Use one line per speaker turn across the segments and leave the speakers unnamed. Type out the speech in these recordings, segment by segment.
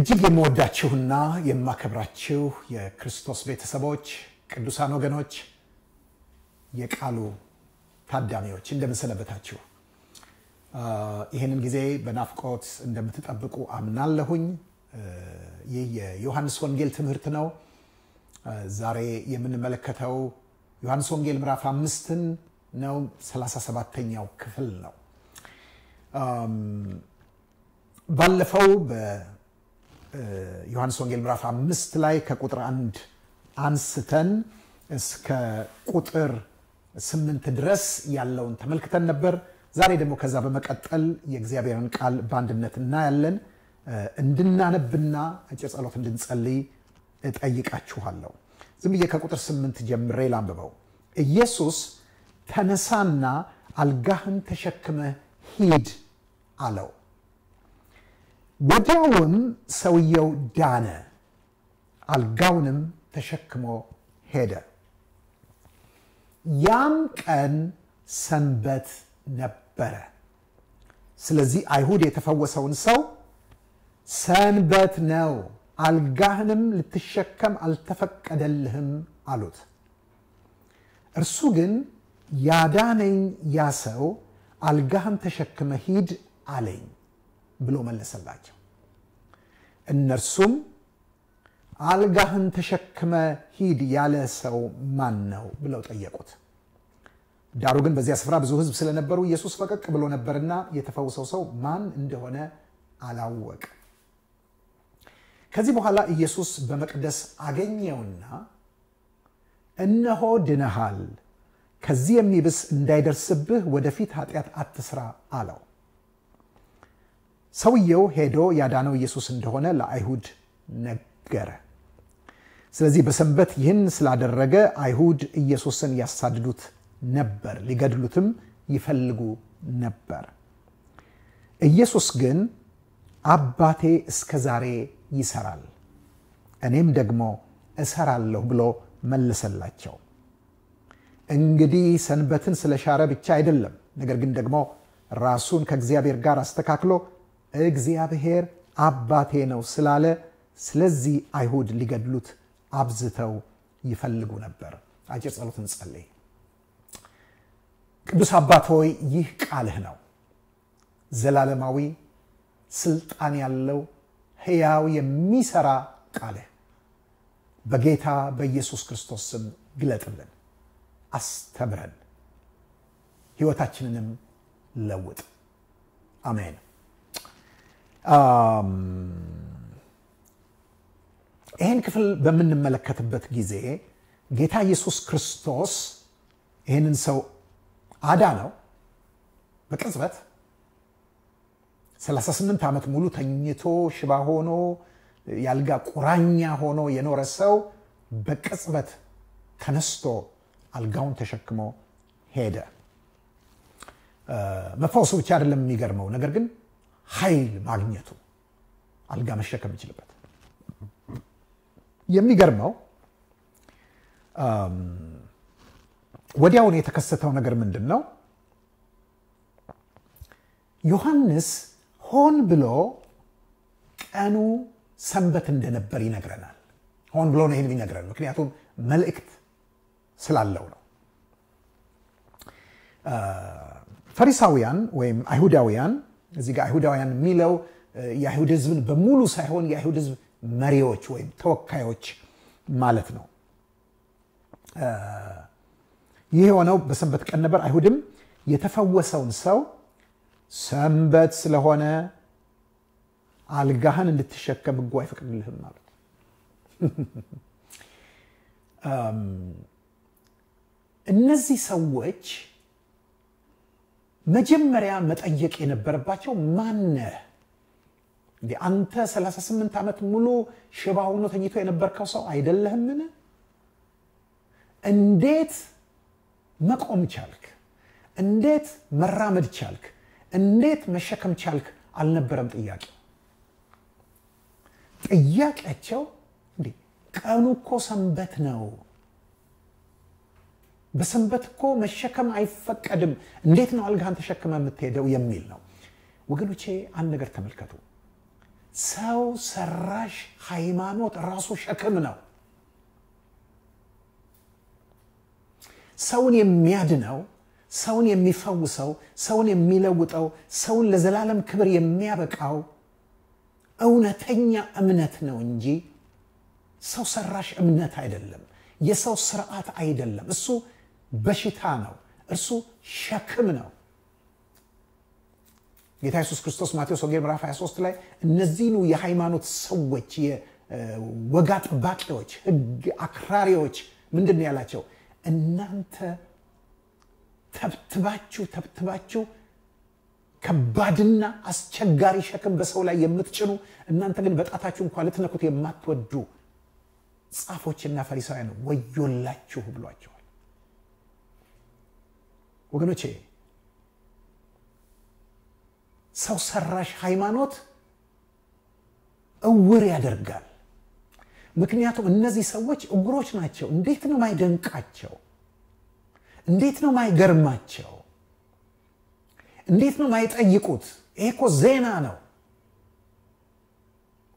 እጅግ የምወዳችሁና የማከብራችሁ የክርስቶስ ቤተሰቦች ቅዱሳን ወገኖች የቃሉ ታዳሚዎች እንደምን ሰነበታችሁ? ይሄንን ጊዜ በናፍቆት እንደምትጠብቁ አምናለሁኝ። ይህ የዮሐንስ ወንጌል ትምህርት ነው። ዛሬ የምንመለከተው ዮሐንስ ወንጌል ምዕራፍ 5ን ነው። 37ኛው ክፍል ነው። ባለፈው በዮሐንስ ወንጌል ምዕራፍ 5 ላይ ከቁጥር 1 አንስተን እስከ ቁጥር 8 ድረስ ያለውን ተመልክተን ነበር። ዛሬ ደግሞ ከዛ በመቀጠል የእግዚአብሔርን ቃል በአንድነት እናያለን። እንድናነብና አጭር ጸሎት እንድንጸልይ እጠይቃችኋለሁ። ዝም ብዬ ከቁጥር 8 ጀምሬ ላንብበው። ኢየሱስ ተነሳና አልጋህን ተሸክመህ ሂድ አለው። ወዲያውም ሰውየው ዳነ፣ አልጋውንም ተሸክሞ ሄደ። ያም ቀን ሰንበት ነበረ። ስለዚህ አይሁድ የተፈወሰውን ሰው ሰንበት ነው፣ አልጋህንም ልትሸከም አልተፈቀደልህም አሉት። እርሱ ግን ያዳነኝ ያ ሰው አልጋህን ተሸክመ ሂድ አለኝ ብሎ መለሰላቸው። እነርሱም አልጋህን ተሸክመ ሂድ ያለ ሰው ማን ነው ብለው ጠየቁት። ዳሩ ግን በዚያ ስፍራ ብዙ ሕዝብ ስለነበሩ ኢየሱስ ፈቀቅ ብሎ ነበርና የተፈወሰው ሰው ማን እንደሆነ አላወቀ። ከዚህ በኋላ ኢየሱስ በመቅደስ አገኘውና እነሆ ድነሃል፣ ከዚህ የሚብስ እንዳይደርስብህ ወደፊት ኃጢአት አትስራ አለው። ሰውየው ሄዶ ያዳነው ኢየሱስ እንደሆነ ለአይሁድ ነገረ። ስለዚህ በሰንበት ይህን ስላደረገ አይሁድ ኢየሱስን ያሳድዱት ነበር፣ ሊገድሉትም ይፈልጉ ነበር። ኢየሱስ ግን አባቴ እስከ ዛሬ ይሰራል፣ እኔም ደግሞ እሰራለሁ ብሎ መለሰላቸው። እንግዲህ ሰንበትን ስለሻረ ብቻ አይደለም፣ ነገር ግን ደግሞ ራሱን ከእግዚአብሔር ጋር አስተካክሎ እግዚአብሔር አባቴ ነው ስላለ ስለዚህ አይሁድ ሊገድሉት አብዝተው ይፈልጉ ነበር። አጭር ጸሎት እንጸልይ። ቅዱስ አባት ሆይ ይህ ቃልህ ነው፣ ዘላለማዊ ስልጣን ያለው ሕያው የሚሰራ ቃልህ በጌታ በኢየሱስ ክርስቶስ ስም ግለጥልን፣ አስተምረን፣ ሕይወታችንንም ለውጥ። አሜን። ይህን ክፍል በምንመለከትበት ጊዜ ጌታ ኢየሱስ ክርስቶስ ይህንን ሰው አዳነው በቅጽበት። 38 ዓመት ሙሉ ተኝቶ ሽባ ሆኖ ያልጋ ቁራኛ ሆኖ የኖረ ሰው በቅጽበት ተነስቶ አልጋውን ተሸክሞ ሄደ። መፈወሱ ብቻ አይደለም የሚገርመው ነገር ግን ኃይል ማግኘቱ፣ አልጋ መሸከም ይችልበት። የሚገርመው ወዲያውን የተከሰተው ነገር ምንድን ነው? ዮሐንስ ሆን ብሎ ቀኑ ሰንበት እንደነበር ይነግረናል። ሆን ብሎ ነው ይህን ይነግረን፣ ምክንያቱም መልእክት ስላለው ነው። ፈሪሳውያን ወይም አይሁዳውያን፣ እዚህ ጋር አይሁዳውያን የሚለው የአይሁድ ሕዝብን በሙሉ ሳይሆን የአይሁድ ሕዝብ መሪዎች ወይም ተወካዮች ማለት ነው። ይህ የሆነው በሰንበት ቀን ነበር። አይሁድም የተፈወሰውን ሰው ሰንበት ስለሆነ አልጋህን እንድትሸከም ሕጉ አይፈቅድልህም ማለት እነዚህ ሰዎች መጀመሪያ መጠየቅ የነበረባቸው ማነህ? አንተ 38 ዓመት ሙሉ ሽባ ሆኖ ተኝቶ የነበርከው ሰው አይደለህምን? እንዴት መቆም ቻልክ? እንዴት መራመድ ቻልክ? እንዴት መሸከም ቻልክ? አልነበረም ጥያቄው። ጥያቄያቸው ቀኑ እኮ ሰንበት ነው፣ በሰንበት እኮ መሸከም አይፈቀድም፣ እንዴት ነው አልጋህን ተሸክመ የምትሄደው የሚል ነው። ወገኖቼ አንድ ነገር ተመልከቱ። ሰው ሰራሽ ሃይማኖት ራሱ ሸክም ነው። ሰውን የሚያድነው፣ ሰውን የሚፈውሰው፣ ሰውን የሚለውጠው፣ ሰውን ለዘላለም ክብር የሚያበቃው እውነተኛ እምነት ነው እንጂ ሰው ሰራሽ እምነት አይደለም። የሰው ስርዓት አይደለም። እሱ በሽታ ነው። እርሱ ሸክም ነው። ጌታ ኢየሱስ ክርስቶስ ማቴዎስ ወንጌል ምዕራፍ 23 ላይ እነዚህኑ የሃይማኖት ሰዎች፣ የወግ አጥባቂዎች፣ ህግ አክራሪዎች ምንድን ነው ያላቸው? እናንተ ተብትባችሁ ከባድና አስቸጋሪ ሸክም በሰው ላይ የምትጭኑ፣ እናንተ ግን በጣታችሁ እንኳን ልትነኩት የማትወዱ ጻፎችና ፈሪሳውያን ወዮላችሁ ብሏቸዋል። ወገኖቼ ሰው ሰራሽ ሃይማኖት እውር ያደርጋል። ምክንያቱም እነዚህ ሰዎች እውሮች ናቸው። እንዴት ነው ማይደንቃቸው? እንዴት ነው ማይገርማቸው? እንዴት ነው ማይጠይቁት? ይሄ እኮ ዜና ነው።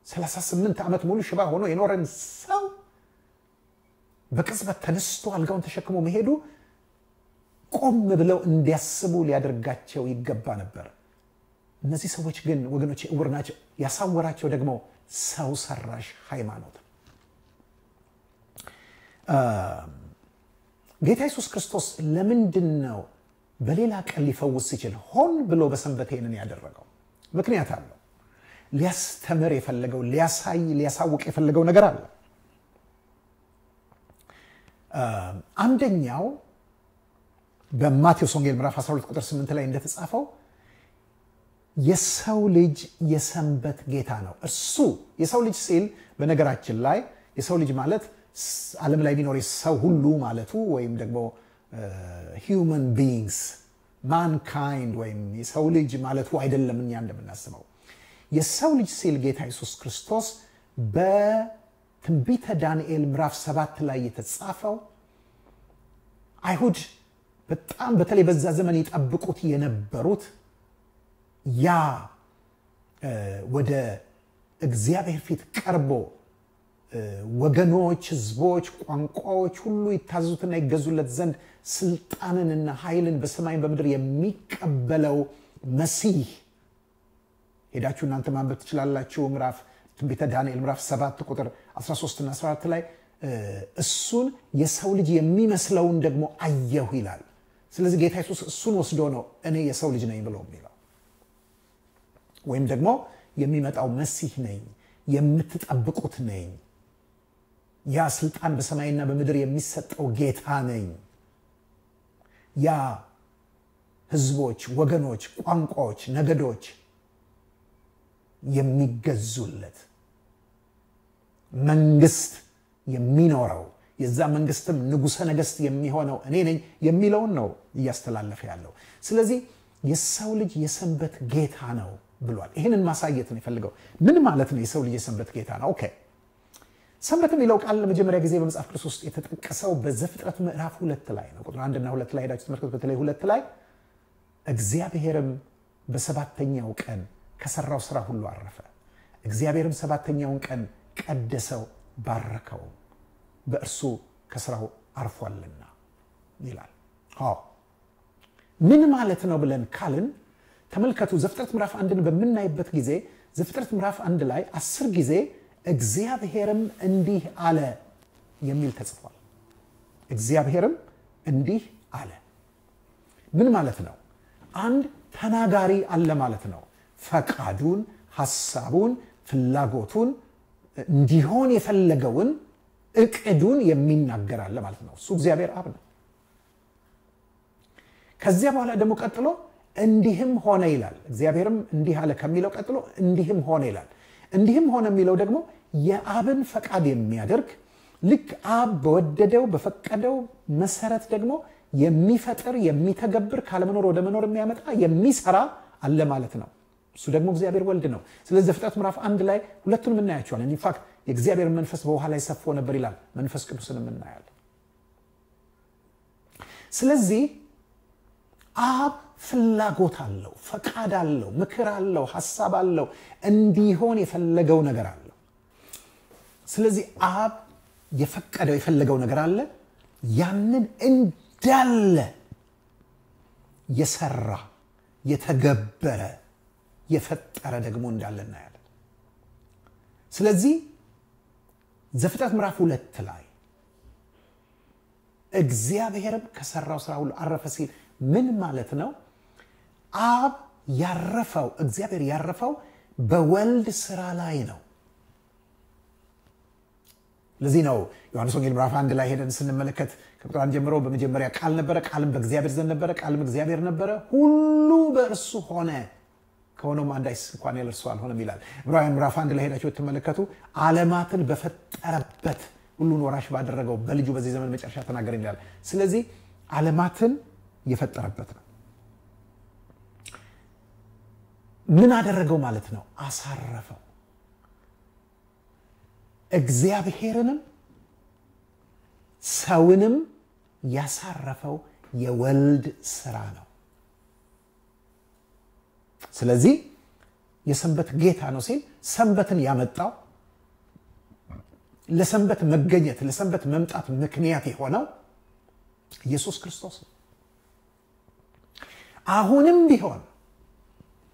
38 ዓመት ሙሉ ሽባ ሆኖ የኖረን ሰው በቅጽበት ተነስቶ አልጋውን ተሸክሞ መሄዱ ቆም ብለው እንዲያስቡ ሊያደርጋቸው ይገባ ነበር። እነዚህ ሰዎች ግን ወገኖች እውር ናቸው። ያሳወራቸው ደግሞ ሰው ሰራሽ ሃይማኖት። ጌታ ኢየሱስ ክርስቶስ ለምንድን ነው በሌላ ቀን ሊፈውስ ሲችል ሆን ብሎ በሰንበት ይህንን ያደረገው? ምክንያት አለው። ሊያስተምር የፈለገው፣ ሊያሳውቅ የፈለገው ነገር አለ። አንደኛው በማቴዎስ ወንጌል ምዕራፍ 12 ቁጥር 8 ላይ እንደተጻፈው የሰው ልጅ የሰንበት ጌታ ነው። እርሱ የሰው ልጅ ሲል በነገራችን ላይ የሰው ልጅ ማለት ዓለም ላይ የሚኖር ሰው ሁሉ ማለቱ ወይም ደግሞ human beings mankind ወይም የሰው ልጅ ማለቱ አይደለም። እኛ እንደምናስበው የሰው ልጅ ሲል ጌታ ኢየሱስ ክርስቶስ በትንቢተ ዳንኤል ምዕራፍ 7 ላይ የተጻፈው አይሁድ በጣም በተለይ በዛ ዘመን ይጠብቁት የነበሩት ያ ወደ እግዚአብሔር ፊት ቀርቦ ወገኖች፣ ህዝቦች፣ ቋንቋዎች ሁሉ ይታዘዙትና ይገዙለት ዘንድ ስልጣንንና ኃይልን በሰማይና በምድር የሚቀበለው መሲህ ሄዳችሁ እናንተ ማንበብ ትችላላችሁ። ምዕራፍ ትንቢተ ዳንኤል ምዕራፍ 7 ቁጥር 13 እና 14 ላይ እሱን የሰው ልጅ የሚመስለውን ደግሞ አየሁ ይላል። ስለዚህ ጌታ ኢየሱስ እሱን ወስዶ ነው እኔ የሰው ልጅ ነኝ ብሎ የሚለው፣ ወይም ደግሞ የሚመጣው መሲህ ነኝ፣ የምትጠብቁት ነኝ፣ ያ ስልጣን በሰማይና በምድር የሚሰጠው ጌታ ነኝ፣ ያ ህዝቦች፣ ወገኖች፣ ቋንቋዎች፣ ነገዶች የሚገዙለት መንግስት የሚኖረው የዛ መንግስትም ንጉሠ ነገሥት የሚሆነው እኔ ነኝ የሚለውን ነው እያስተላለፈ ያለው። ስለዚህ የሰው ልጅ የሰንበት ጌታ ነው ብሏል። ይህንን ማሳየት ነው የፈልገው። ምን ማለት ነው የሰው ልጅ የሰንበት ጌታ ነው? ኦኬ፣ ሰንበት የሚለው ቃል ለመጀመሪያ ጊዜ በመጽሐፍ ቅዱስ ውስጥ የተጠቀሰው በዘፍጥረት ምዕራፍ 2 ላይ ነው። ቁጥር 1 እና 2 ላይ ሄዳችሁ ተመልከቱ። በተለይ 2 ላይ እግዚአብሔርም በሰባተኛው ቀን ከሰራው ስራ ሁሉ አረፈ፣ እግዚአብሔርም ሰባተኛውን ቀን ቀደሰው፣ ባረከው፣ በእርሱ ከስራው አርፏልና ይላል። ምን ማለት ነው ብለን ካልን ተመልከቱ። ዘፍጥረት ምዕራፍ 1ን በምናይበት ጊዜ ዘፍጥረት ምዕራፍ 1 ላይ 10 ጊዜ እግዚአብሔርም እንዲህ አለ የሚል ተጽፏል። እግዚአብሔርም እንዲህ አለ ምን ማለት ነው? አንድ ተናጋሪ አለ ማለት ነው። ፈቃዱን፣ ሐሳቡን፣ ፍላጎቱን እንዲሆን የፈለገውን እቅዱን የሚናገር አለ ማለት ነው። እሱ እግዚአብሔር አብ ነው። ከዚያ በኋላ ደግሞ ቀጥሎ እንዲህም ሆነ ይላል። እግዚአብሔርም እንዲህ አለ ከሚለው ቀጥሎ እንዲህም ሆነ ይላል። እንዲህም ሆነ የሚለው ደግሞ የአብን ፈቃድ የሚያደርግ ልክ አብ በወደደው በፈቀደው መሰረት ደግሞ የሚፈጥር የሚተገብር ካለመኖር ወደ መኖር የሚያመጣ የሚሰራ አለ ማለት ነው። እሱ ደግሞ እግዚአብሔር ወልድ ነው። ስለዚህ ዘፍጥረት ምዕራፍ 1 ላይ ሁለቱንም እናያቸዋለን። ኢንፋክት የእግዚአብሔር መንፈስ በውሃ ላይ ሰፎ ነበር ይላል። መንፈስ ቅዱስንም እናያለን። ስለዚህ አብ ፍላጎት አለው፣ ፈቃድ አለው፣ ምክር አለው፣ ሐሳብ አለው፣ እንዲሆን የፈለገው ነገር አለው። ስለዚህ አብ የፈቀደው የፈለገው ነገር አለ። ያንን እንዳለ የሰራ የተገበረ የፈጠረ ደግሞ እንዳለ እናያለን። ስለዚህ ዘፍጥረት ምዕራፍ 2 ላይ እግዚአብሔርም ከሰራው ስራ ሁሉ አረፈ ሲል ምን ማለት ነው? አብ ያረፈው እግዚአብሔር ያረፈው በወልድ ስራ ላይ ነው። ለዚህ ነው ዮሐንስ ወንጌል ምዕራፍ 1 ላይ ሄደን ስንመለከት ከቁጥር 1 ጀምሮ በመጀመሪያ ቃል ነበረ፣ ቃልም በእግዚአብሔር ዘንድ ነበረ፣ ቃልም እግዚአብሔር ነበረ፣ ሁሉ በእርሱ ሆነ፣ ከሆነም አንዳች እንኳን ያለ እርሱ አልሆነም ይላል። ዕብራውያን ምዕራፍ 1 ላይ ሄዳችሁ ተመለከቱ። ዓለማትን በፈጠረበት ሁሉን ወራሽ ባደረገው በልጁ በዚህ ዘመን መጨረሻ ተናገረ ይላል። ስለዚህ ዓለማትን የፈጠረበት ነው። ምን አደረገው ማለት ነው? አሳረፈው። እግዚአብሔርንም ሰውንም ያሳረፈው የወልድ ስራ ነው። ስለዚህ የሰንበት ጌታ ነው ሲል ሰንበትን ያመጣው ለሰንበት መገኘት ለሰንበት መምጣት ምክንያት የሆነው ኢየሱስ ክርስቶስ ነው። አሁንም ቢሆን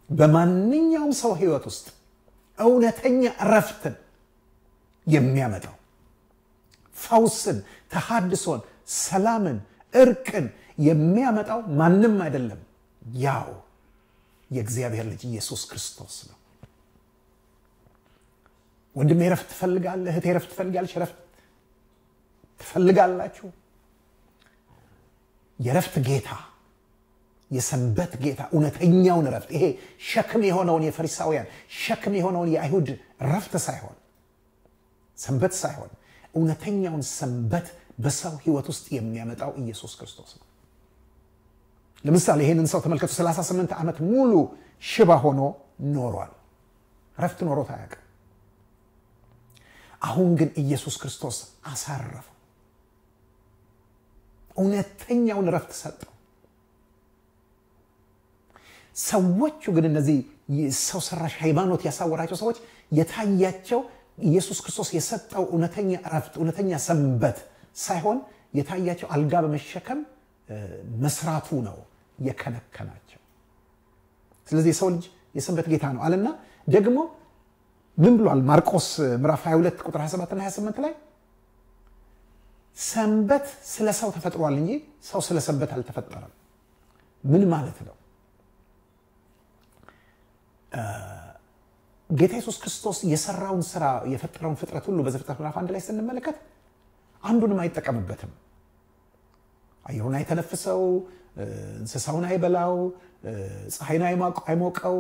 በማንኛውም ሰው ህይወት ውስጥ እውነተኛ እረፍትን የሚያመጣው ፈውስን፣ ተሐድሶን፣ ሰላምን፣ እርቅን የሚያመጣው ማንም አይደለም፣ ያው የእግዚአብሔር ልጅ ኢየሱስ ክርስቶስ ነው። ወንድሜ እረፍት ትፈልጋለህ? እህቴ እረፍት ትፈልጋለች? እረፍት ትፈልጋላችሁ? የእረፍት ጌታ የሰንበት ጌታ እውነተኛውን እረፍት፣ ይሄ ሸክም የሆነውን የፈሪሳውያን ሸክም የሆነውን የአይሁድ እረፍት ሳይሆን ሰንበት ሳይሆን እውነተኛውን ሰንበት በሰው ህይወት ውስጥ የሚያመጣው ኢየሱስ ክርስቶስ ነው። ለምሳሌ ይሄንን ሰው ተመልከቱ። 38 ዓመት ሙሉ ሽባ ሆኖ ኖሯል። እረፍት ኖሮት አያውቅም። አሁን ግን ኢየሱስ ክርስቶስ አሳረፈው። እውነተኛውን እረፍት ሰጠው። ሰዎቹ ግን እነዚህ ሰው ሰራሽ ሃይማኖት ያሳወራቸው ሰዎች የታያቸው ኢየሱስ ክርስቶስ የሰጠው እውነተኛ እረፍት እውነተኛ ሰንበት ሳይሆን የታያቸው አልጋ በመሸከም መስራቱ ነው የከነከናቸው። ስለዚህ የሰው ልጅ የሰንበት ጌታ ነው አለና ደግሞ ምን ብሏል? ማርቆስ ምዕራፍ 22 ቁጥር 27 እና 28 ላይ ሰንበት ስለ ሰው ተፈጥሯል እንጂ ሰው ስለ ሰንበት አልተፈጠረም። ምን ማለት ነው? ጌታ ኢየሱስ ክርስቶስ የሰራውን ስራ የፈጠረውን ፍጥረት ሁሉ በዘፍጥረት ምዕራፍ 1 ላይ ስንመለከት አንዱንም አይጠቀምበትም። አየሩን አይተነፍሰው፣ እንስሳውን አይበላው፣ ፀሐይን አይሞቀው።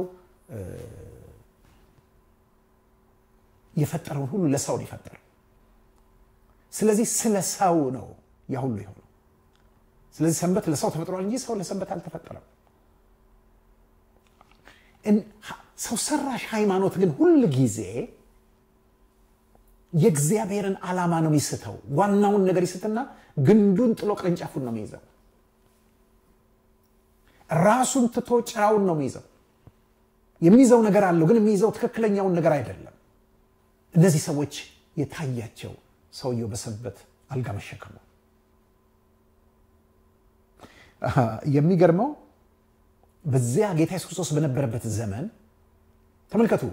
የፈጠረውን ሁሉ ለሰው ነው የፈጠረው። ስለዚህ ስለ ሰው ነው ያ ሁሉ የሆነው። ስለዚህ ሰንበት ለሰው ተፈጥሯል እንጂ ሰው ለሰንበት አልተፈጠረም። ሰው ሰራሽ ሃይማኖት ግን ሁሉ ጊዜ የእግዚአብሔርን ዓላማ ነው የሚስተው። ዋናውን ነገር ይስትና ግንዱን ጥሎ ቅርንጫፉን ነው የሚይዘው። ራሱን ትቶ ጭራውን ነው የሚይዘው። የሚይዘው ነገር አለው ግን የሚይዘው ትክክለኛውን ነገር አይደለም። እነዚህ ሰዎች የታያቸው ሰውየው በሰንበት አልጋ መሸከሙ። የሚገርመው በዚያ ጌታ ኢየሱስ ክርስቶስ በነበረበት ዘመን ተመልከቱ።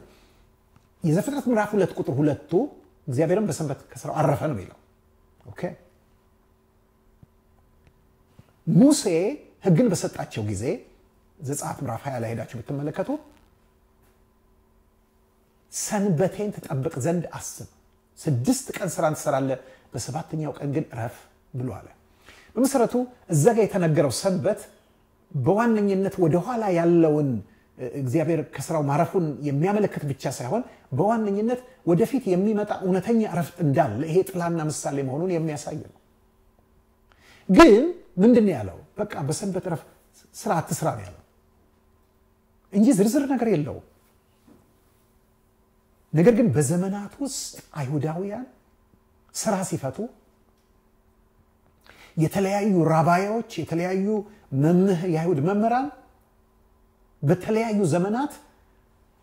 የዘፍጥረት ምዕራፍ 2 ቁጥር 2 እግዚአብሔርም በሰንበት ከስራው አረፈ ነው የሚለው። ኦኬ። ሙሴ ሕግን በሰጣቸው ጊዜ ዘጸአት ምዕራፍ 20 ላይ ሄዳችሁ ብትመለከቱ ሰንበቴን ተጠብቅ ዘንድ አስብ፣ 6 ቀን ስራን ትሰራለህ፣ በሰባተኛው ቀን ግን እረፍ ብሎ አለ። በመሰረቱ እዛ ጋር የተነገረው ሰንበት በዋነኝነት ወደ ኋላ ያለውን እግዚአብሔር ከስራው ማረፉን የሚያመለክት ብቻ ሳይሆን በዋነኝነት ወደፊት የሚመጣ እውነተኛ እረፍት እንዳለ ይሄ ጥላና ምሳሌ መሆኑን የሚያሳይ ነው። ግን ምንድነው ያለው? በቃ በሰንበት እረፍ፣ ስራ አትስራ ነው ያለው እንጂ ዝርዝር ነገር የለውም። ነገር ግን በዘመናት ውስጥ አይሁዳውያን ስራ ሲፈቱ የተለያዩ ራባዮች የተለያዩ የአይሁድ መምህራን በተለያዩ ዘመናት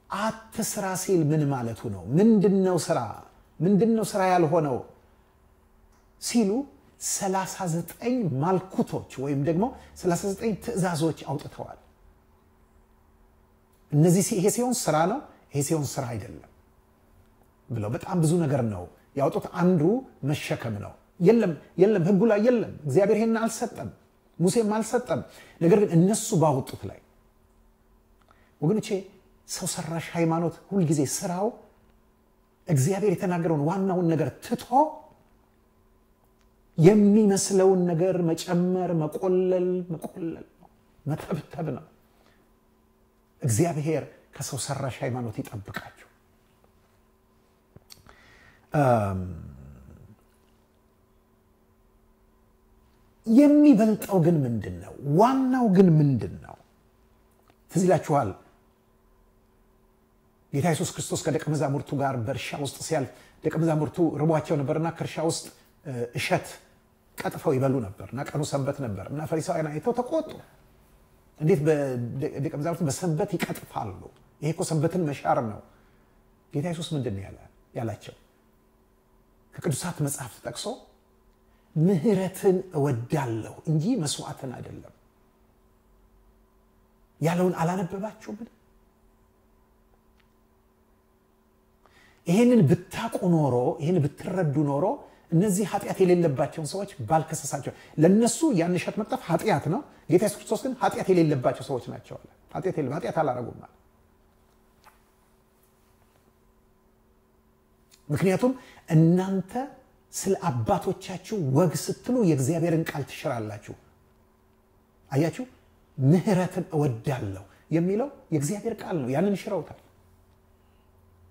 አትስራ ሲል ምን ማለቱ ነው? ምንድነው ስራ? ምንድነው ስራ ያልሆነው ሲሉ 39 ማልኩቶች ወይም ደግሞ 39 ትእዛዞች አውጥተዋል። እነዚህ ይሄ ሲሆን ስራ ነው፣ ይሄ ሲሆን ስራ አይደለም ብለው በጣም ብዙ ነገር ነው ያወጡት። አንዱ መሸከም ነው። የለም ህጉ ላይ የለም፣ እግዚአብሔር ይሄን አልሰጠም፣ ሙሴም አልሰጠም። ነገር ግን እነሱ ባወጡት ላይ ወገኖቼ ሰው ሰራሽ ሃይማኖት ሁሉ ጊዜ ስራው እግዚአብሔር የተናገረውን ዋናውን ነገር ትቶ የሚመስለውን ነገር መጨመር፣ መቆለል፣ መተብተብ ነው። እግዚአብሔር ከሰው ሰራሽ ሃይማኖት ይጠብቃችሁ። የሚበልጠው ግን ምንድነው? ዋናው ግን ምንድነው? ትዝ ይላችኋል ጌታ ኢየሱስ ክርስቶስ ከደቀ መዛሙርቱ ጋር በእርሻ ውስጥ ሲያልፍ ደቀ መዛሙርቱ ርቧቸው ነበርና ከእርሻ ውስጥ እሸት ቀጥፈው ይበሉ ነበርና ቀኑ ሰንበት ነበርና ፈሪሳውያን አይተው ተቆጡ። እንዴት ደቀ መዛሙርቱ በሰንበት ይቀጥፋሉ? ይሄ እኮ ሰንበትን መሻር ነው። ጌታ ኢየሱስ ምንድነው ያላቸው? ከቅዱሳት መጽሐፍ ጠቅሶ ምህረትን እወዳለሁ እንጂ መስዋዕትን አይደለም ያለውን አላነበባችሁም? ይሄንን ብታቁ ኖሮ ይሄን ብትረዱ ኖሮ እነዚህ ኃጢአት የሌለባቸውን ሰዎች ባልከሰሳቸው። ለነሱ ያን እሸት መቅጠፍ ኃጢአት ነው። ጌታ ኢየሱስ ክርስቶስ ግን ኃጢአት የሌለባቸው ሰዎች ናቸው አለ። ኃጢአት አላረጉም ማለት ምክንያቱም እናንተ ስለ አባቶቻችሁ ወግ ስትሉ የእግዚአብሔርን ቃል ትሽራላችሁ። አያችሁ፣ ምህረትን እወዳለሁ የሚለው የእግዚአብሔር ቃል ነው። ያንን ሽረውታል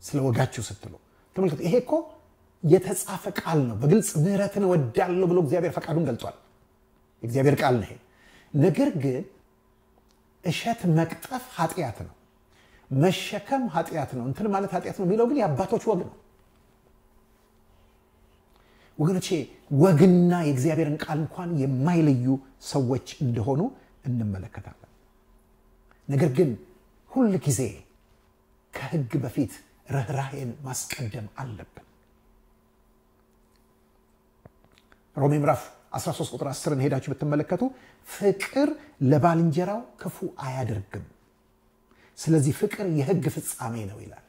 ስለ ወጋችሁ ስትሉ። ተመልከቱ፣ ይሄ እኮ የተጻፈ ቃል ነው። በግልጽ ምህረትን እወዳለሁ ብሎ እግዚአብሔር ፈቃዱን ገልጿል። የእግዚአብሔር ቃል ነው ይሄ። ነገር ግን እሸት መቅጠፍ ኃጢአት ነው፣ መሸከም ኃጢአት ነው፣ እንትን ማለት ኃጢአት ነው የሚለው ግን የአባቶች ወግ ነው። ወገኖቼ ወግና የእግዚአብሔርን ቃል እንኳን የማይለዩ ሰዎች እንደሆኑ እንመለከታለን። ነገር ግን ሁል ጊዜ ከህግ በፊት ርህራሄን ማስቀደም አለብን። ሮሜ ምዕራፍ 13 ቁጥር 10 ሄዳችሁ ብትመለከቱ ፍቅር ለባልንጀራው ክፉ አያደርግም፣ ስለዚህ ፍቅር የህግ ፍጻሜ ነው ይላል።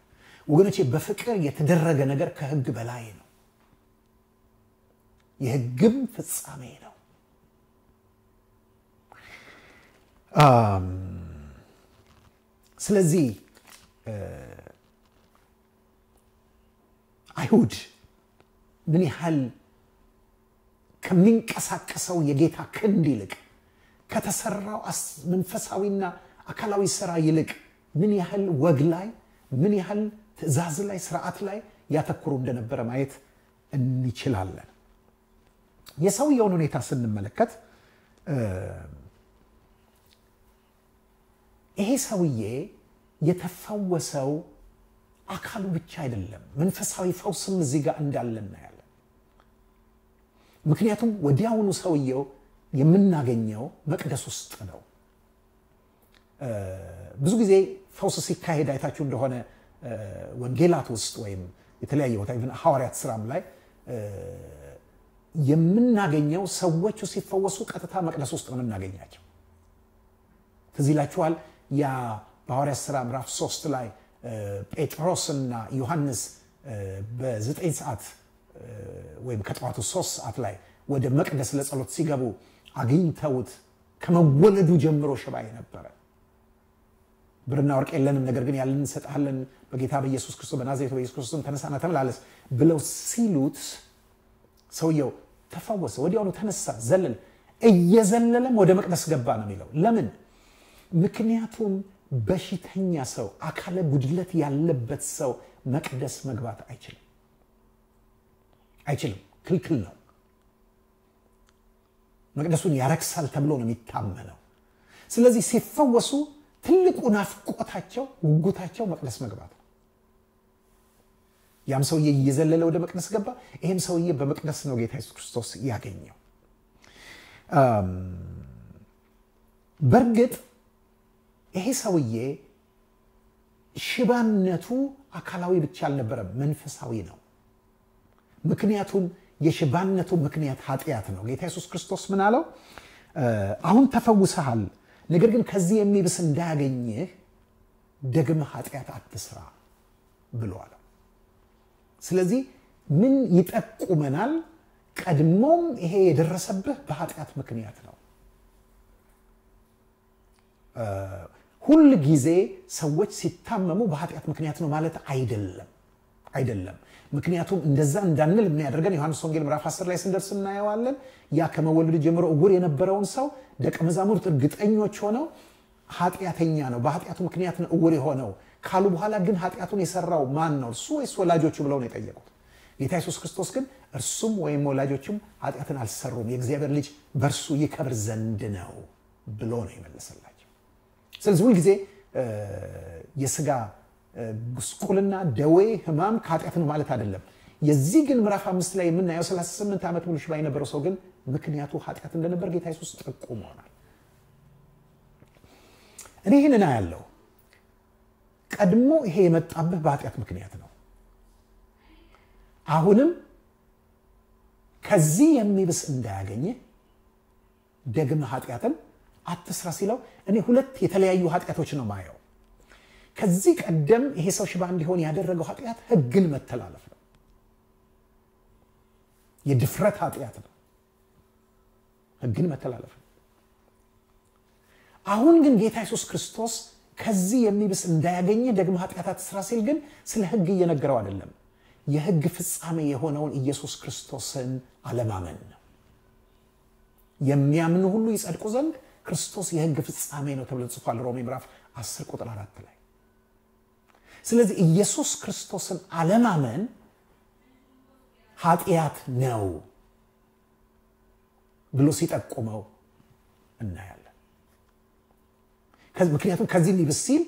ወገኖቼ በፍቅር የተደረገ ነገር ከህግ በላይ ነው፣ የህግም ፍጻሜ ነው። ስለዚህ አይሁድ ምን ያህል ከሚንቀሳቀሰው የጌታ ክንድ ይልቅ ከተሰራው መንፈሳዊና አካላዊ ስራ ይልቅ ምን ያህል ወግ ላይ፣ ምን ያህል ትእዛዝ ላይ፣ ስርዓት ላይ ያተኩሩ እንደነበረ ማየት እንችላለን። የሰውየውን ሁኔታ ስንመለከት ይሄ ሰውዬ የተፈወሰው አካሉ ብቻ አይደለም፣ መንፈሳዊ ፈውስም እዚህ ጋር እንዳለ እናያለን። ምክንያቱም ወዲያውኑ ሰውየው የምናገኘው መቅደስ ውስጥ ነው። ብዙ ጊዜ ፈውስ ሲካሄድ አይታችሁ እንደሆነ ወንጌላት ውስጥ ወይም የተለያየ ቦታ ሐዋርያት ስራም ላይ የምናገኘው ሰዎቹ ሲፈወሱ ቀጥታ መቅደስ ውስጥ ነው የምናገኛቸው። ትዝ ይላችኋል ያ በሐዋርያት ስራ ምዕራፍ 3 ላይ ጴጥሮስና ዮሐንስ በ9 ሰዓት ወይም ከጠዋቱ 3 ሰዓት ላይ ወደ መቅደስ ለጸሎት ሲገቡ አግኝተውት ከመወለዱ ጀምሮ ሽባ ነበረ። ብርና ወርቅ የለንም፣ ነገር ግን ያለን እንሰጥሃለን፣ በጌታ በኢየሱስ ክርስቶስ በናዝሬቱ በኢየሱስ ክርስቶስ ተነሳና ተመላለስ ብለው ሲሉት ሰውየው ተፈወሰ። ወዲያውኑ ተነሳ፣ ዘለለ። እየዘለለም ወደ መቅደስ ገባ ነው የሚለው። ለምን? ምክንያቱም በሽተኛ ሰው፣ አካለ ጉድለት ያለበት ሰው መቅደስ መግባት አይችልም፣ ክልክል ነው። መቅደሱን ያረክሳል ተብሎ ነው የሚታመነው። ስለዚህ ሲፈወሱ ትልቁ ናፍቆታቸው፣ ጉጉታቸው መቅደስ መግባት ነው። ያም ሰውዬ እየዘለለ ወደ መቅደስ ገባ። ይሄም ሰውዬ በመቅደስ ነው ጌታ ኢየሱስ ክርስቶስ ያገኘው። በእርግጥ ይሄ ሰውዬ ሽባነቱ አካላዊ ብቻ አልነበረም መንፈሳዊ ነው ምክንያቱም የሽባነቱ ምክንያት ኃጢአት ነው ጌታ ኢየሱስ ክርስቶስ ምን አለው አሁን ተፈውሰሃል ነገር ግን ከዚህ የሚብስ እንዳያገኝህ ደግመ ኃጢአት አትስራ ብሏል ስለዚህ ምን ይጠቁመናል ቀድሞም ይሄ የደረሰብህ በኃጢአት ምክንያት ነው ሁሉ ጊዜ ሰዎች ሲታመሙ በኃጢአት ምክንያት ነው ማለት አይደለም ምክንያቱም እንደዛ እንዳንል የሚያደርገን ዮሐንስ ወንጌል ምዕራፍ 10 ላይ ስንደርስ እናየዋለን ያ ከመወለዱ ጀምሮ እውር የነበረውን ሰው ደቀ መዛሙርት እርግጠኞች ሆነው ኃጢአተኛ ነው በኃጢአቱ ምክንያት ነው እውር የሆነው ካሉ በኋላ ግን ኃጢአቱን የሰራው ማን ነው እርሱ ወይስ ወላጆቹ ብለው ነው የጠየቁት ጌታ ኢየሱስ ክርስቶስ ግን እርሱም ወይም ወላጆቹም ኃጢአትን አልሰሩም የእግዚአብሔር ልጅ በርሱ ይከብር ዘንድ ነው ብሎ ነው የመለሰላቸው ስለዚህ ሁሉ ጊዜ የሥጋ ጉስቁልና ደዌ ህማም ከኃጢአት ነው ማለት አይደለም የዚህ ግን ምዕራፍ 5 ላይ የምናየው 38 ዓመት ሙሉ ሽባ የነበረው ሰው ግን ምክንያቱ ኃጢአት እንደነበር ጌታ ኢየሱስ ጠቁሞናል እኔ ይሄንን አያለው ቀድሞ ይሄ የመጣብህ በኃጢአት ምክንያት ነው አሁንም ከዚህ የሚብስ እንዳያገኝ ደግመ ኃጢአትን አትስራ ሲለው እኔ ሁለት የተለያዩ ኃጢአቶች ነው ማየው ከዚህ ቀደም ይሄ ሰው ሽባ እንዲሆን ያደረገው ኃጢአት ህግን መተላለፍ ነው የድፍረት ኃጢአት ነው ህግን መተላለፍ ነው አሁን ግን ጌታ ኢየሱስ ክርስቶስ ከዚህ የሚብስ እንዳያገኝ ደግመ ኃጢአት አትስራ ሲል ግን ስለ ህግ እየነገረው አይደለም የህግ ፍጻሜ የሆነውን ኢየሱስ ክርስቶስን አለማመን ነው የሚያምኑ ሁሉ ይጸድቁ ዘንድ ክርስቶስ የህግ ፍጻሜ ነው ተብሎ ተጽፏል ሮሜ ምዕራፍ 10 ቁጥር 4 ላይ ስለዚህ ኢየሱስ ክርስቶስን አለማመን ኃጢአት ነው ብሎ ሲጠቁመው እናያለን ምክንያቱም ከዚህ የሚብስ ሲል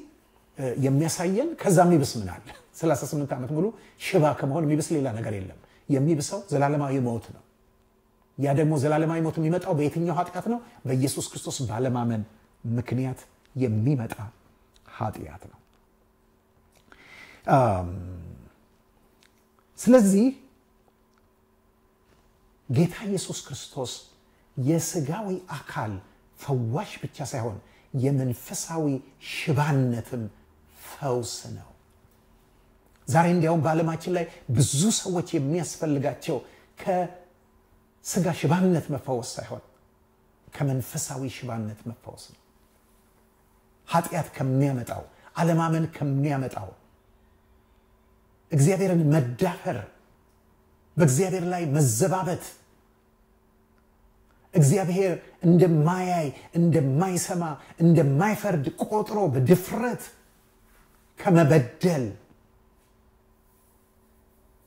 የሚያሳየን ከዛ የሚብስ ምን አለ 38 ዓመት ሙሉ ሽባ ከመሆን የሚብስ ሌላ ነገር የለም የሚብሰው ዘላለማዊ ሞት ነው ያ ደግሞ ዘላለማዊ ሞት የሚመጣው በየትኛው ኃጢአት ነው በኢየሱስ ክርስቶስ ባለማመን ምክንያት የሚመጣ ኃጢአት ነው ስለዚህ ጌታ ኢየሱስ ክርስቶስ የሥጋዊ አካል ፈዋሽ ብቻ ሳይሆን የመንፈሳዊ ሽባነትም ፈውስ ነው ዛሬ እንዲያውም በዓለማችን ላይ ብዙ ሰዎች የሚያስፈልጋቸው ከሥጋ ሽባነት መፈወስ ሳይሆን ከመንፈሳዊ ሽባነት መፈወስ ነው ኃጢአት ከሚያመጣው አለማመን ከሚያመጣው እግዚአብሔርን መዳፈር በእግዚአብሔር ላይ መዘባበት እግዚአብሔር እንደማያይ እንደማይሰማ እንደማይፈርድ ቆጥሮ በድፍረት ከመበደል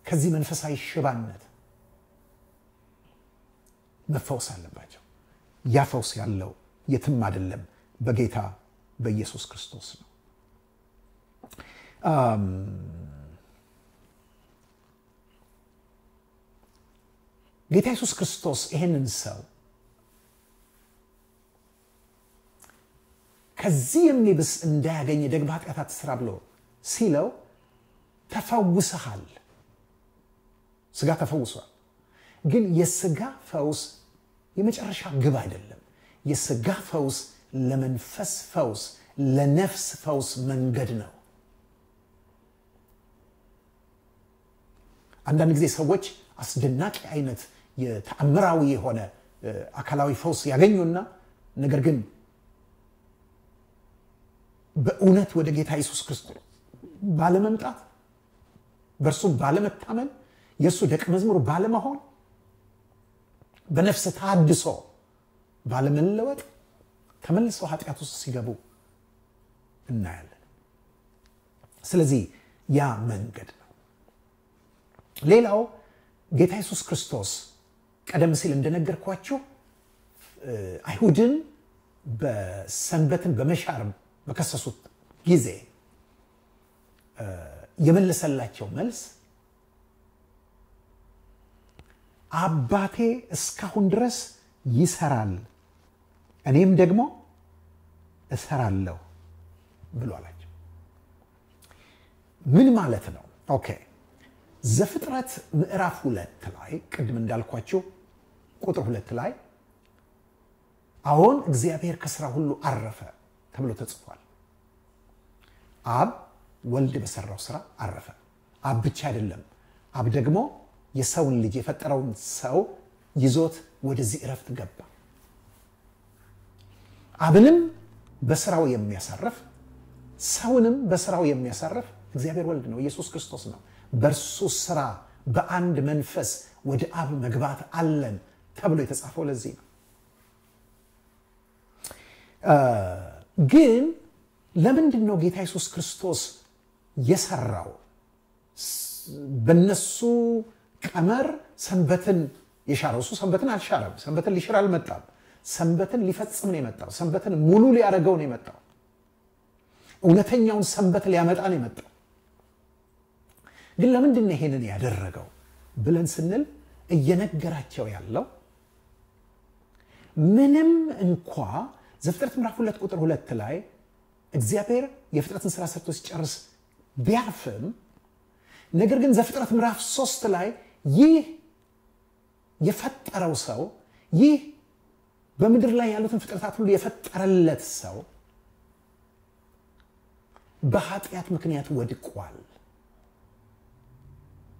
ከዚህ መንፈሳዊ ሽባነት መፈወስ አለባቸው ያ ፈውስ ያለው የትም አይደለም በጌታ በኢየሱስ ክርስቶስ ነው ጌታ ኢየሱስ ክርስቶስ ይሄንን ሰው ከዚህ የሚብስ እንዳያገኝ ደግመ ኃጢአት አትስራ ብሎ ሲለው ተፈውሰሃል ሥጋ ተፈውሷል ግን የሥጋ ፈውስ የመጨረሻ ግብ አይደለም የሥጋ ፈውስ ለመንፈስ ፈውስ ለነፍስ ፈውስ መንገድ ነው አንዳንድ ጊዜ ሰዎች አስደናቂ አይነት የተአምራዊ የሆነ አካላዊ ፈውስ ያገኙና ነገር ግን በእውነት ወደ ጌታ ኢየሱስ ክርስቶስ ባለመምጣት በእርሱ ባለመታመን የእሱ ደቀ መዝሙር ባለመሆን በነፍስ ታድሶ ባለመለወጥ ተመልሰው ኃጢአት ውስጥ ሲገቡ እናያለን ስለዚህ ያ መንገድ ነው ሌላው ጌታ ኢየሱስ ክርስቶስ ቀደም ሲል እንደነገርኳችሁ አይሁድን በሰንበትን በመሻር በከሰሱት ጊዜ የመለሰላቸው መልስ አባቴ እስካሁን ድረስ ይሰራል እኔም ደግሞ እሰራለሁ ብሎ አላቸው። ምን ማለት ነው? ኦኬ ዘፍጥረት ምዕራፍ 2 ላይ ቅድም እንዳልኳችሁ ቁጥር 2 ላይ አሁን እግዚአብሔር ከሥራ ሁሉ አረፈ ተብሎ ተጽፏል። አብ ወልድ በሰራው ሥራ አረፈ። አብ ብቻ አይደለም፣ አብ ደግሞ የሰውን ልጅ የፈጠረውን ሰው ይዞት ወደዚህ እረፍት ገባ። አብንም በስራው የሚያሳርፍ ሰውንም በስራው የሚያሳርፍ እግዚአብሔር ወልድ ነው፣ ኢየሱስ ክርስቶስ ነው። በእርሱ ስራ በአንድ መንፈስ ወደ አብ መግባት አለን ተብሎ የተጻፈው ለዚህ ነው። ግን ለምንድን ነው ጌታ ኢየሱስ ክርስቶስ የሰራው? በነሱ ቀመር ሰንበትን የሻረው እሱ ሰንበትን አልሻረም። ሰንበትን ሊሽር አልመጣም። ሰንበትን ሊፈጽም ነው የመጣው። ሰንበትን ሙሉ ሊያደርገው ነው የመጣው። እውነተኛውን ሰንበት ሊያመጣ ነው የመጣው። ግን ለምንድን ነው ይሄንን ያደረገው ብለን ስንል እየነገራቸው ያለው ምንም እንኳ ዘፍጥረት ምዕራፍ 2 ቁጥር 2 ላይ እግዚአብሔር የፍጥረትን ስራ ሰርቶ ሲጨርስ ቢያርፍም ነገር ግን ዘፍጥረት ምዕራፍ 3 ላይ ይህ የፈጠረው ሰው ይህ በምድር ላይ ያሉትን ፍጥረታት ሁሉ የፈጠረለት ሰው በኃጢአት ምክንያት ወድቋል።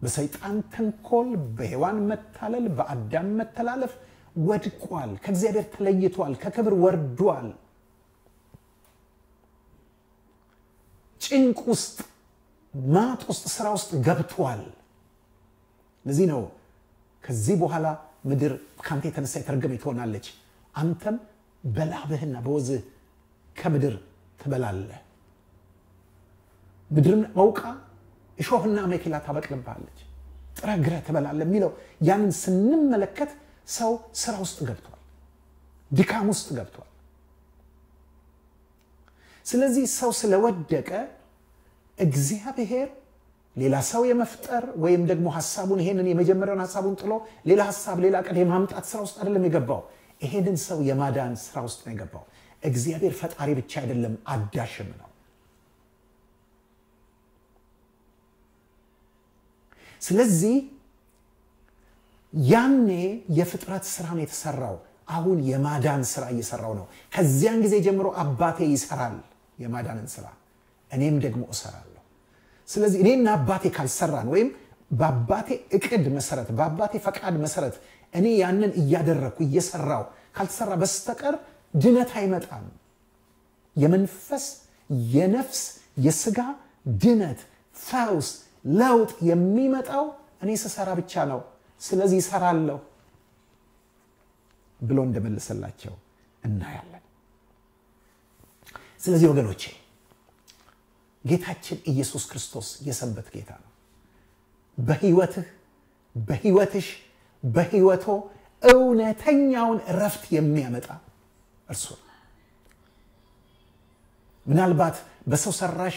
በሰይጣን ተንኮል፣ በሔዋን መታለል፣ በአዳም መተላለፍ ወድቋል። ከእግዚአብሔር ተለይቷል። ከክብር ወርዷል። ጭንቅ ውስጥ፣ ማጥ ውስጥ፣ ስራ ውስጥ ገብቷል። ለዚህ ነው ከዚህ በኋላ ምድር ካንተ የተነሳ የተረገመች ትሆናለች፣ አንተም በላብህና በወዝህ ከምድር ትበላለህ፣ ምድርን አውቃ እሾህና አሜከላ ታበቅልብሃለች፣ ጥረህ ግረህ ትበላለህ የሚለው ያንን ስንመለከት ሰው ስራ ውስጥ ገብቷል፣ ድካም ውስጥ ገብቷል። ስለዚህ ሰው ስለወደቀ እግዚአብሔር ሌላ ሰው የመፍጠር ወይም ደግሞ ሐሳቡን ይሄንን የመጀመሪያውን ሐሳቡን ጥሎ ሌላ ሐሳብ ሌላ ቀን የማምጣት ስራ ውስጥ አይደለም የገባው። ይሄንን ሰው የማዳን ስራ ውስጥ ነው የገባው። እግዚአብሔር ፈጣሪ ብቻ አይደለም አዳሽም ነው። ስለዚህ ያኔ የፍጥረት ስራ ነው የተሰራው፣ አሁን የማዳን ስራ እየሰራው ነው። ከዚያን ጊዜ ጀምሮ አባቴ ይሰራል የማዳንን ስራ፣ እኔም ደግሞ እሰራለሁ። ስለዚህ እኔና አባቴ ካልሰራን ወይም በአባቴ እቅድ መሰረት በአባቴ ፈቃድ መሰረት እኔ ያንን እያደረኩ እየሰራው ካልተሰራ በስተቀር ድነት አይመጣም። የመንፈስ የነፍስ የስጋ ድነት ፈውስ ለውጥ የሚመጣው እኔ ስሰራ ብቻ ነው። ስለዚህ እሰራለሁ ብሎ እንደመለሰላቸው እናያለን። ስለዚህ ወገኖቼ ጌታችን ኢየሱስ ክርስቶስ የሰንበት ጌታ ነው። በህይወትህ በህይወትሽ በህይወቶ እውነተኛውን እረፍት የሚያመጣ እርሱ ነው። ምናልባት በሰው ሰራሽ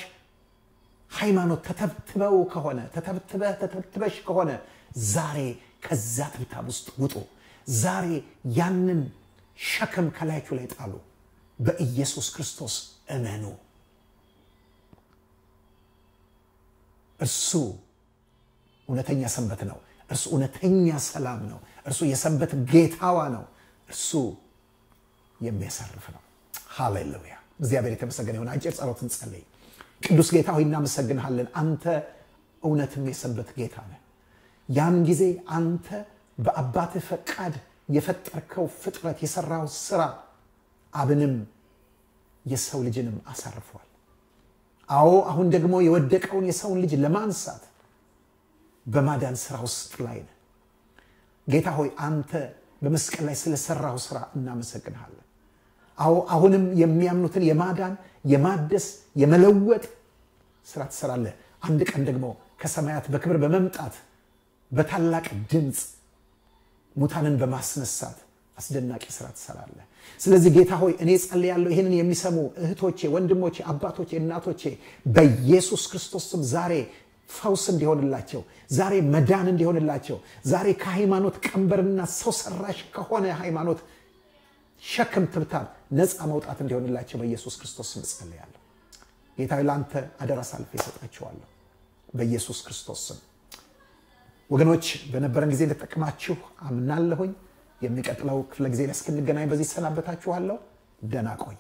ሃይማኖት ተተብትበው ከሆነ ተተብትበሽ ከሆነ ዛሬ ከዛ ትብታብ ውስጥ ውጡ። ዛሬ ያንን ሸክም ከላያችሁ ላይ ጣሉ። በኢየሱስ ክርስቶስ እመኑ። እርሱ እውነተኛ ሰንበት ነው። እርሱ እውነተኛ ሰላም ነው። እርሱ የሰንበት ጌታዋ ነው። እርሱ የሚያሳርፍ ነው። ሃሌሉያ! እግዚአብሔር የተመሰገነ ይሁን። አጭር ጸሎት እንጸልይ። ቅዱስ ጌታ ሆይ እናመሰግንሃለን። አንተ እውነትም የሰንበት ጌታ ነህ። ያን ጊዜ አንተ በአባትህ ፈቃድ የፈጠርከው ፍጥረት የሰራው ስራ አብንም የሰው ልጅንም አሳርፏል። አዎ አሁን ደግሞ የወደቀውን የሰውን ልጅ ለማንሳት በማዳን ስራ ውስጥ ላይ ነህ። ጌታ ሆይ አንተ በመስቀል ላይ ስለሰራው ስራ እናመሰግንሃለን። አዎ አሁንም የሚያምኑትን የማዳን የማደስ የመለወጥ ስራ ትሰራለህ። አንድ ቀን ደግሞ ከሰማያት በክብር በመምጣት በታላቅ ድምፅ ሙታንን በማስነሳት አስደናቂ ስራ ትሰራለህ። ስለዚህ ጌታ ሆይ እኔ ጸልያለሁ ይሄንን የሚሰሙ እህቶቼ፣ ወንድሞቼ፣ አባቶቼ፣ እናቶቼ በኢየሱስ ክርስቶስ ስም ዛሬ ፈውስ እንዲሆንላቸው፣ ዛሬ መዳን እንዲሆንላቸው፣ ዛሬ ከሃይማኖት ቀንበርና ሰው ሰራሽ ከሆነ ሃይማኖት ሸክም ትብታብ ነፃ መውጣት እንዲሆንላቸው በኢየሱስ ክርስቶስ ስም ጸልያለሁ። ጌታ ለአንተ አደራ አሳልፌ እሰጣቸዋለሁ በኢየሱስ ክርስቶስ ስም። ወገኖች በነበረን ጊዜ እንደተጠቀማችሁ አምናለሁኝ። የሚቀጥለው ክፍለ ጊዜ ላይ እስክንገናኝ በዚህ ሰናበታችኋለሁ። ደህና ቆዩ።